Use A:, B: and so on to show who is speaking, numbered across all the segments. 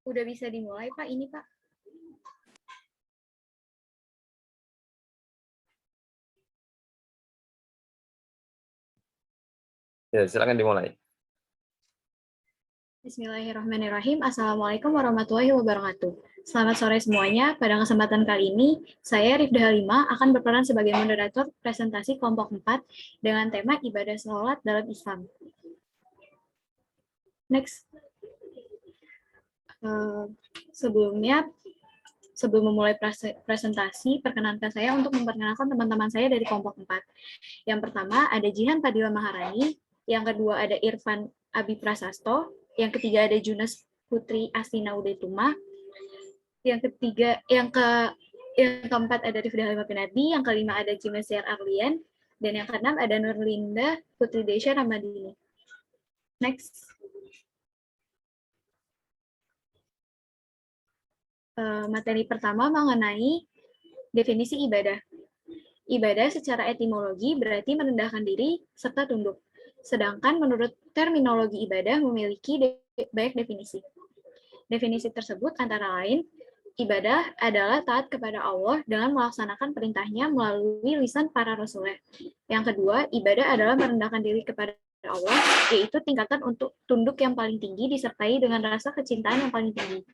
A: Udah bisa dimulai, Pak, ini, Pak.
B: Ya, silakan dimulai.
A: Bismillahirrahmanirrahim. Assalamualaikum warahmatullahi wabarakatuh. Selamat sore semuanya. Pada kesempatan kali ini, saya Rifda Halimah akan berperan sebagai moderator presentasi kelompok 4 dengan tema ibadah sholat dalam Islam. Next. Sebelum memulai presentasi, perkenankan saya untuk memperkenalkan teman-teman saya dari kelompok 4. Yang pertama ada Jihan Padilla Maharani, yang kedua ada Irfan Abi Prasasto, yang ketiga ada Junas Putri Astina Udetuma, yang keempat ada Rifda Halimah Pinardi, yang kelima ada Jimesiar Arlian, dan yang keenam ada Nurlinda Putri Desya Ramadini. Next. Materi pertama mengenai definisi ibadah. Ibadah secara etimologi berarti merendahkan diri serta tunduk. Sedangkan menurut terminologi ibadah memiliki banyak definisi. Definisi tersebut antara lain, ibadah adalah taat kepada Allah dengan melaksanakan perintahnya melalui lisan para rasulnya. Yang kedua, ibadah adalah merendahkan diri kepada Allah, yaitu tingkatan untuk tunduk yang paling tinggi disertai dengan rasa kecintaan yang paling tinggi.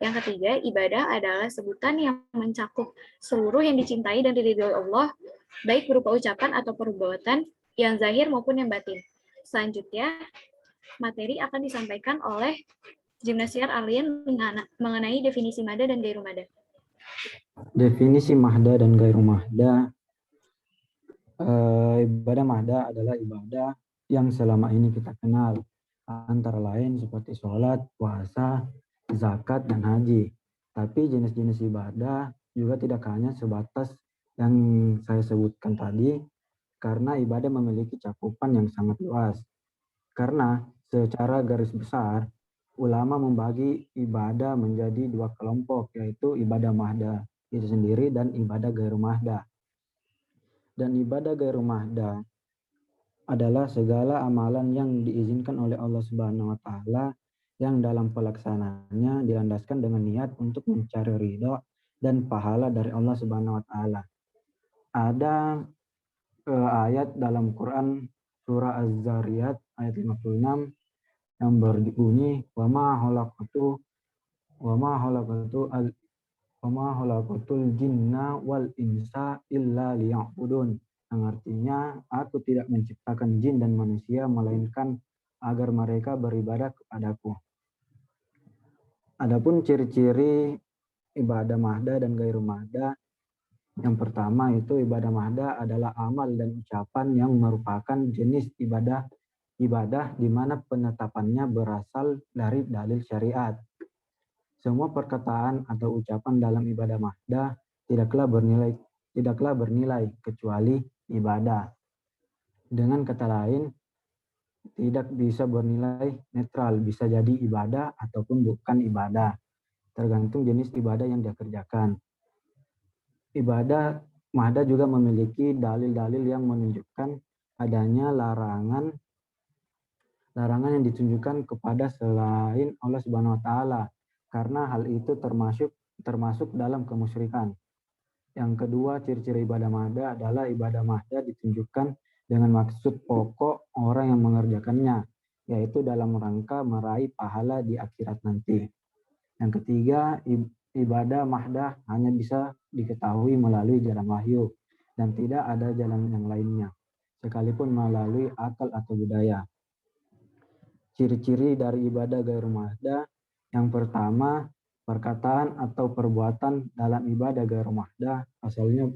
A: Yang ketiga, ibadah adalah sebutan yang mencakup seluruh yang dicintai dan diridhoi Allah, baik berupa ucapan atau perbuatan yang zahir maupun yang batin. Selanjutnya, materi akan disampaikan oleh Jimnasiar Arlian mengenai definisi mahda dan gairu mahda.
C: Definisi mahda dan gairu mahda. Ibadah mahda adalah ibadah yang selama ini kita kenal, antara lain seperti sholat, puasa, zakat, dan haji. Tapi jenis-jenis ibadah juga tidak hanya sebatas yang saya sebutkan tadi, karena ibadah memiliki cakupan yang sangat luas. Karena secara garis besar, ulama membagi ibadah menjadi dua kelompok, yaitu ibadah mahda itu sendiri dan ibadah gairu mahda. Dan ibadah gairu mahda adalah segala amalan yang diizinkan oleh Allah Subhanahu wa taala yang dalam pelaksanaannya dilandaskan dengan niat untuk mencari ridho dan pahala dari Allah Subhanahu wa taala. Ada ayat dalam Quran surah Az-Zariyat ayat 56 yang berbunyi wa ma khalaqatul jinna wal insa illa liya'budun, yang artinya aku tidak menciptakan jin dan manusia melainkan agar mereka beribadah kepadaku. Adapun ciri-ciri ibadah mahda dan gairu mahda, yang pertama itu ibadah mahda adalah amal dan ucapan yang merupakan jenis ibadah di mana penetapannya berasal dari dalil syariat. Semua perkataan atau ucapan dalam ibadah mahda tidaklah bernilai kecuali ibadah. Dengan kata lain, tidak bisa bernilai netral, bisa jadi ibadah ataupun bukan ibadah, tergantung jenis ibadah yang dia kerjakan. Ibadah mahda juga memiliki dalil-dalil yang menunjukkan adanya larangan yang ditunjukkan kepada selain Allah Subhanahu wa taala, karena hal itu termasuk dalam kemusyrikan. Yang kedua, ciri-ciri ibadah mahda adalah ibadah mahda ditunjukkan dengan maksud pokok orang yang mengerjakannya, yaitu dalam rangka meraih pahala di akhirat nanti. Yang ketiga, ibadah mahda hanya bisa diketahui melalui jalan wahyu dan tidak ada jalan yang lainnya, sekalipun melalui akal atau budaya. Ciri-ciri dari ibadah gairu mahda, yang pertama, perkataan atau perbuatan dalam ibadah gairu mahda asalnya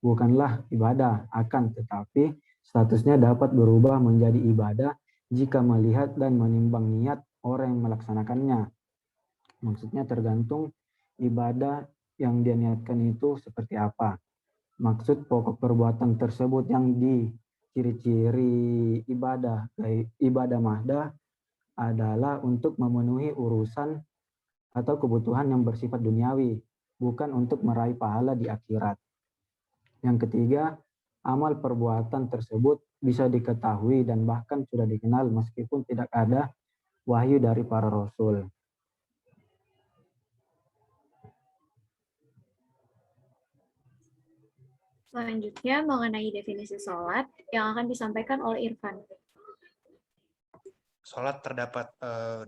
C: bukanlah ibadah, akan tetapi statusnya dapat berubah menjadi ibadah jika melihat dan menimbang niat orang yang melaksanakannya. Maksudnya tergantung ibadah yang dia niatkan itu seperti apa. Maksud pokok perbuatan tersebut yang di ciri-ciri ibadah mahda adalah untuk memenuhi urusan atau kebutuhan yang bersifat duniawi, bukan untuk meraih pahala di akhirat. Yang ketiga, amal perbuatan tersebut bisa diketahui dan bahkan sudah dikenal meskipun tidak ada wahyu dari para rasul.
A: Selanjutnya mengenai definisi sholat yang akan disampaikan oleh Irfan.
D: Sholat terdapat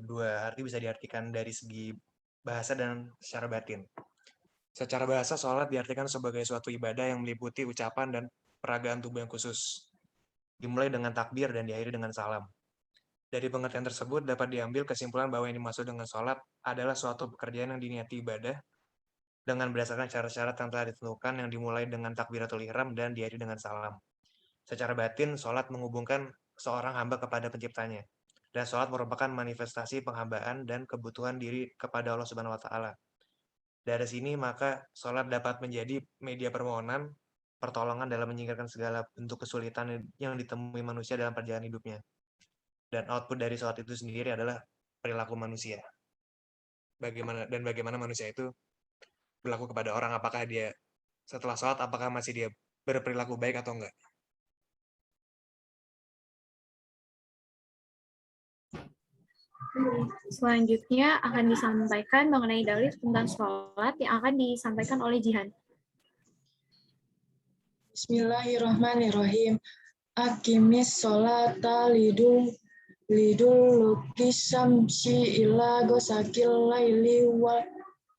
D: dua arti bisa diartikan dari segi bahasa dan secara batin. Secara bahasa, sholat diartikan sebagai suatu ibadah yang meliputi ucapan dan peragaan tubuh yang khusus. Dimulai dengan takbir dan diakhiri dengan salam. Dari pengertian tersebut dapat diambil kesimpulan bahwa yang dimaksud dengan sholat adalah suatu pekerjaan yang diniati ibadah dengan berdasarkan syarat-syarat yang telah ditentukan yang dimulai dengan takbiratul ihram dan diakhiri dengan salam. Secara batin, sholat menghubungkan seorang hamba kepada penciptanya. Dan sholat merupakan manifestasi penghambaan dan kebutuhan diri kepada Allah Subhanahu wa Ta'ala. Dari sini, maka sholat dapat menjadi media permohonan, pertolongan dalam menyingkirkan segala bentuk kesulitan yang ditemui manusia dalam perjalanan hidupnya. Dan output dari sholat itu sendiri adalah perilaku manusia. Bagaimana manusia itu berlaku kepada orang, apakah dia setelah sholat, apakah masih dia berperilaku baik atau enggak.
A: Selanjutnya akan disampaikan mengenai dalil tentang sholat yang akan disampaikan oleh Jihan.
E: Bismillahirrahmanirrahim. Aqimis sholata liduluki syamsi ila ghasaqil laili wal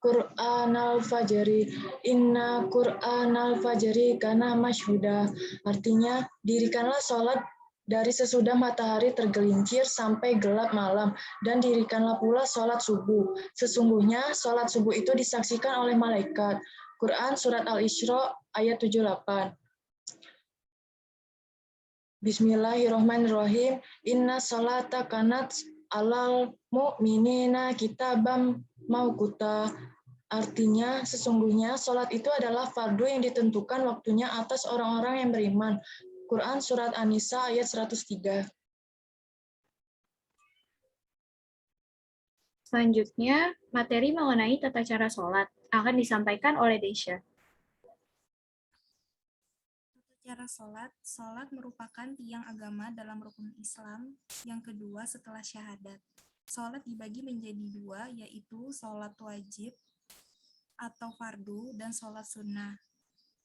E: Qur'anal fajri. Inna Qur'anal fajri kana masyhuda. Artinya, dirikanlah sholat dari sesudah matahari tergelincir sampai gelap malam, dan dirikanlah pula sholat subuh. Sesungguhnya sholat subuh itu disaksikan oleh malaikat. Quran Surat Al-Isra ayat 78. Bismillahirrahmanirrahim. Inna sholata kanat alal mu'minina kitabam mauquta. Artinya, sesungguhnya sholat itu adalah fardu yang ditentukan waktunya atas orang-orang yang beriman. Quran Surat An-Nisa ayat 103.
A: Selanjutnya, materi mengenai tata cara sholat akan disampaikan oleh Desya.
F: Cara sholat merupakan tiang agama dalam rukun Islam yang kedua setelah syahadat. Sholat dibagi menjadi dua, yaitu sholat wajib atau fardu dan sholat sunnah.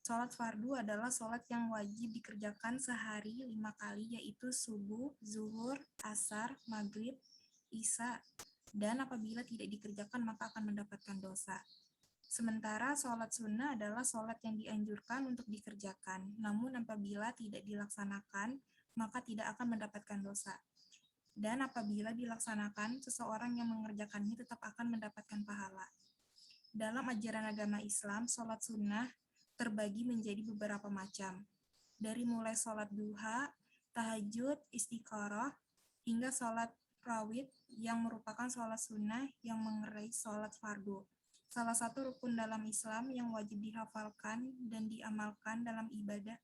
F: Sholat fardu adalah sholat yang wajib dikerjakan sehari 5 kali, yaitu subuh, zuhur, asar, maghrib, isya, dan apabila tidak dikerjakan maka akan mendapatkan dosa. Sementara sholat sunnah adalah sholat yang dianjurkan untuk dikerjakan, namun apabila tidak dilaksanakan, maka tidak akan mendapatkan dosa. Dan apabila dilaksanakan, seseorang yang mengerjakannya tetap akan mendapatkan pahala. Dalam ajaran agama Islam, sholat sunnah terbagi menjadi beberapa macam. Dari mulai sholat duha, tahajud, istikharah, hingga sholat rawid yang merupakan sholat sunnah yang mengerai sholat fardu. Salah satu rukun dalam Islam yang wajib dihafalkan dan diamalkan dalam ibadah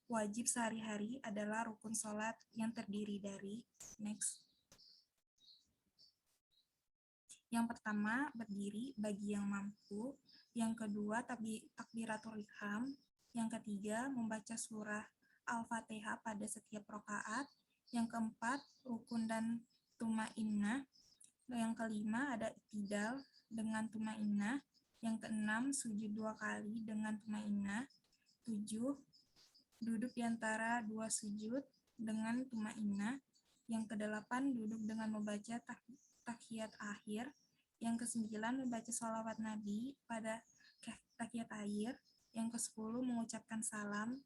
F: wajib sehari-hari adalah rukun sholat yang terdiri dari Yang pertama, berdiri bagi yang mampu. Yang kedua, takbiratul ihram. Yang ketiga, membaca surah Al-Fatihah pada setiap rakaat. Yang keempat, rukun dan tuma'innah. Yang kelima, ada i'tidal dengan tuma'innah. Yang keenam, sujud 2 kali dengan tuma'innah. 7, duduk di antara 2 sujud dengan tuma'innah. Yang kedelapan, duduk dengan membaca tahiyat akhir. Yang kesembilan, membaca sholawat Nabi pada tahiyat akhir. Yang ke-10, mengucapkan salam.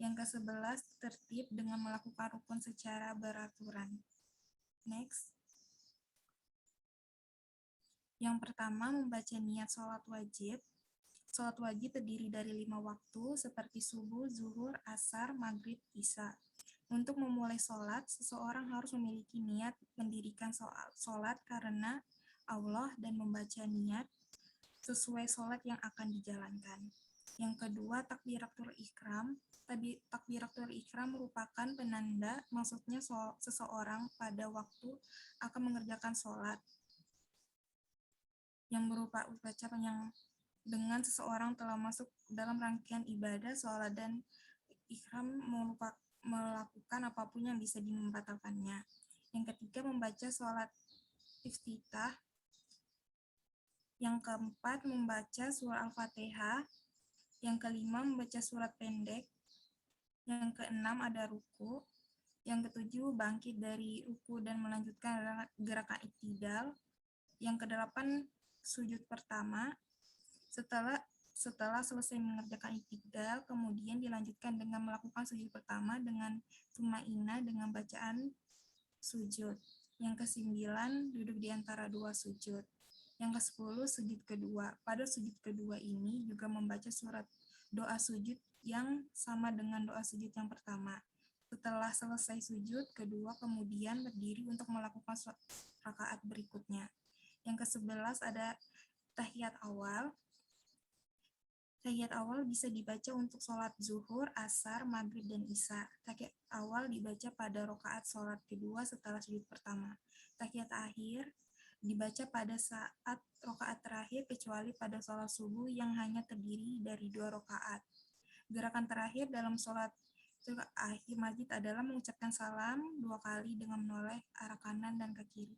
F: Yang ke-11, tertib dengan melakukan rukun secara beraturan. Next. Yang pertama, membaca niat sholat wajib. Sholat wajib terdiri dari 5 waktu seperti subuh, zuhur, asar, maghrib, isya. Untuk memulai sholat, seseorang harus memiliki niat mendirikan sholat karena Allah dan membaca niat sesuai sholat yang akan dijalankan. Yang kedua, takbiratul ihram. Takbiratul ihram merupakan penanda, maksudnya seseorang pada waktu akan mengerjakan sholat yang berupa ucapan yang dengan seseorang telah masuk dalam rangkaian ibadah, sholat dan ihram melakukan apapun yang bisa membatalkannya. Yang ketiga, membaca sholat iftitah. Yang keempat, membaca surah Al-Fatihah. Yang kelima, membaca surat pendek. Yang keenam, ada ruku. Yang ketujuh, bangkit dari ruku dan melanjutkan gerakan iktidal. Yang kedelapan, sujud pertama. Setelah selesai mengerjakan iktidal, kemudian dilanjutkan dengan melakukan sujud pertama dengan tumainah dengan bacaan sujud. Yang kesembilan, duduk di antara dua sujud. Yang ke-10, sujud kedua. Pada sujud kedua ini juga membaca surat doa sujud yang sama dengan doa sujud yang pertama. Setelah selesai sujud kedua, kemudian berdiri untuk melakukan rakaat berikutnya. Yang ke-11 ada tahiyat awal. Tahiyat awal bisa dibaca untuk sholat zuhur, asar, maghrib, dan isya. Tahiyat awal dibaca pada rakaat sholat kedua setelah sujud pertama. Tahiyat akhir dibaca pada saat rakaat terakhir kecuali pada sholat subuh yang hanya terdiri dari 2 rakaat. Gerakan terakhir dalam sholat akhir masjid adalah mengucapkan salam 2 kali dengan menoleh arah kanan dan ke kiri.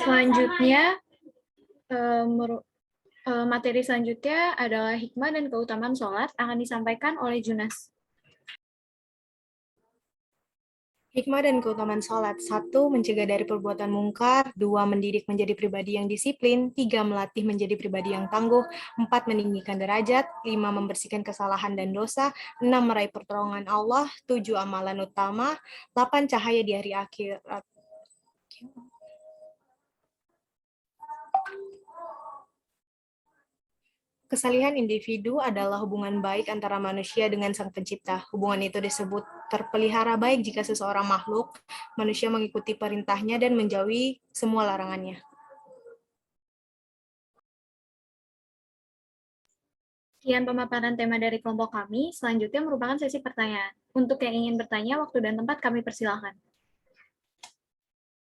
A: Selanjutnya, materi selanjutnya adalah hikmah dan keutamaan sholat akan disampaikan oleh Junas.
G: Hikmah dan keutamaan sholat. 1. Mencegah dari perbuatan mungkar. 2. Mendidik menjadi pribadi yang disiplin. 3. Melatih menjadi pribadi yang tangguh. 4. Meninggikan derajat. 5. Membersihkan kesalahan dan dosa. 6. Meraih pertolongan Allah. 7. Amalan utama. 8. Cahaya di hari akhirat. Kesalihan individu adalah hubungan baik antara manusia dengan Sang Pencipta. Hubungan itu disebut terpelihara baik jika seseorang makhluk, manusia mengikuti perintahnya dan menjauhi semua larangannya.
A: Sekian pemaparan tema dari kelompok kami. Selanjutnya merupakan sesi pertanyaan. Untuk yang ingin bertanya, waktu dan tempat kami persilahkan.